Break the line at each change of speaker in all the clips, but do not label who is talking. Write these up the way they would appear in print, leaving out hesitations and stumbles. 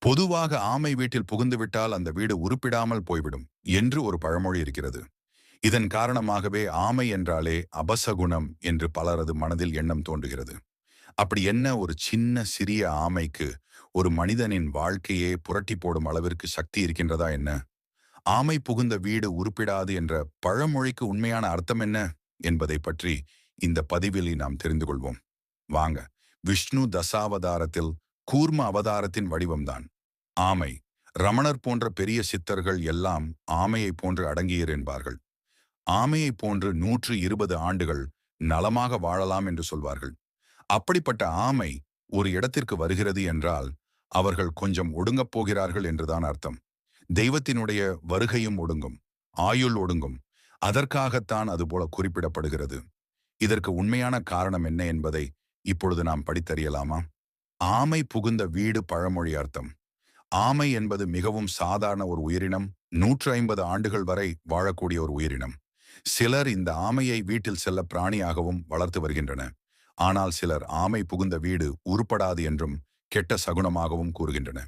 பொதுவாக ஆமை வீட்டில் புகுந்துவிட்டால் அந்த வீடு உருப்பிடாமல் போய்விடும் என்று ஒரு பழமொழி இருக்கிறது. இதன் காரணமாகவே ஆமை என்றாலே அபசகுணம் என்று பலரது மனதில் எண்ணம் தோன்றுகிறது. அப்படி என்ன ஒரு சின்ன சிறிய ஆமைக்கு ஒரு மனிதனின் வாழ்க்கையே புரட்டி போடும் அளவிற்கு சக்தி இருக்கின்றதா என்ன? ஆமை புகுந்த வீடு உருப்பிடாது என்ற பழமொழிக்கு உண்மையான அர்த்தம் என்ன என்பதை பற்றி இந்த பதிவில் நாம் தெரிந்து கொள்வோம். வாங்க. விஷ்ணு தசாவதாரத்தில் கூர்ம அவதாரத்தின் வடிவம்தான் ஆமை. ரமணர் போன்ற பெரிய சித்தர்கள் எல்லாம் ஆமையைப் போன்று அடங்கியர் என்பார்கள். ஆமையைப் போன்று 120 ஆண்டுகள் நலமாக வாழலாம் என்று சொல்வார்கள். அப்படிப்பட்ட ஆமை ஒரு இடத்திற்கு வருகிறது என்றால் அவர்கள் கொஞ்சம் ஒடுங்கப் போகிறார்கள் என்றுதான் அர்த்தம். தெய்வத்தினுடைய வருகையும் ஒடுங்கும், ஆயுள் ஒடுங்கும். அதற்காகத்தான் அதுபோல குறிப்பிடப்படுகிறது. இதற்கு உண்மையான காரணம் என்ன என்பதை இப்பொழுது நாம் படித்தறியலாமா? ஆமை புகுந்த வீடு பழமொழி அர்த்தம். ஆமை என்பது மிகவும் சாதாரண ஒரு உயிரினம். 150 ஆண்டுகள் வரை வாழக்கூடிய ஒரு உயிரினம். சிலர் இந்த ஆமையை வீட்டில் செல்ல பிராணியாகவும் வளர்த்து வருகின்றன. ஆனால் சிலர் ஆமை புகுந்த வீடு உருப்படாது என்றும் கெட்ட சகுனமாகவும் கூறுகின்றன.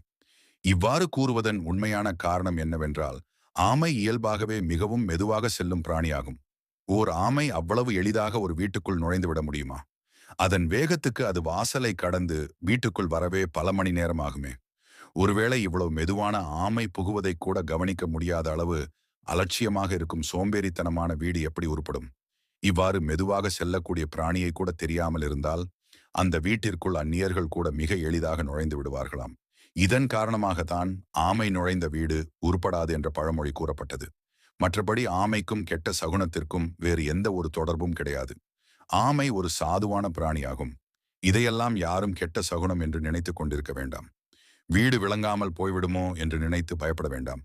இவ்வாறு கூறுவதன் உண்மையான காரணம் என்னவென்றால், ஆமை இயல்பாகவே மிகவும் மெதுவாக செல்லும் பிராணியாகும். ஓர் ஆமை அவ்வளவு எளிதாக ஒரு வீட்டுக்குள் நுழைந்து விட முடியுமா? அதன் வேகத்துக்கு அது வாசலை கடந்து வீட்டுக்குள் வரவே பல மணி நேரம் ஆகுமே. ஒருவேளை இவ்வளவு மெதுவான ஆமை புகுவதை கூட கவனிக்க முடியாத அளவு அலட்சியமாக இருக்கும் சோம்பேறித்தனமான வீடு எப்படி உருப்படும்? இவ்வாறு மெதுவாக செல்லக்கூடிய பிராணியை கூட தெரியாமல் இருந்தால் அந்த வீட்டிற்குள் அந்நியர்கள் கூட மிக எளிதாக நுழைந்து விடுவார்களாம். இதன் காரணமாகத்தான் ஆமை நுழைந்த வீடு உருப்படாது என்ற பழமொழி கூறப்பட்டது. மற்றபடி ஆமைக்கும் கெட்ட சகுனத்திற்கும் வேறு எந்த ஒரு தொடர்பும் கிடையாது. ஆமை ஒரு சாதுவான பிராணியாகும். இதையெல்லாம் யாரும் கெட்ட சகுனம் என்று நினைத்துக் கொண்டிருக்க வேண்டாம். வீடு விளங்காமல் போய்விடுமோ என்று நினைத்து பயப்பட வேண்டாம்.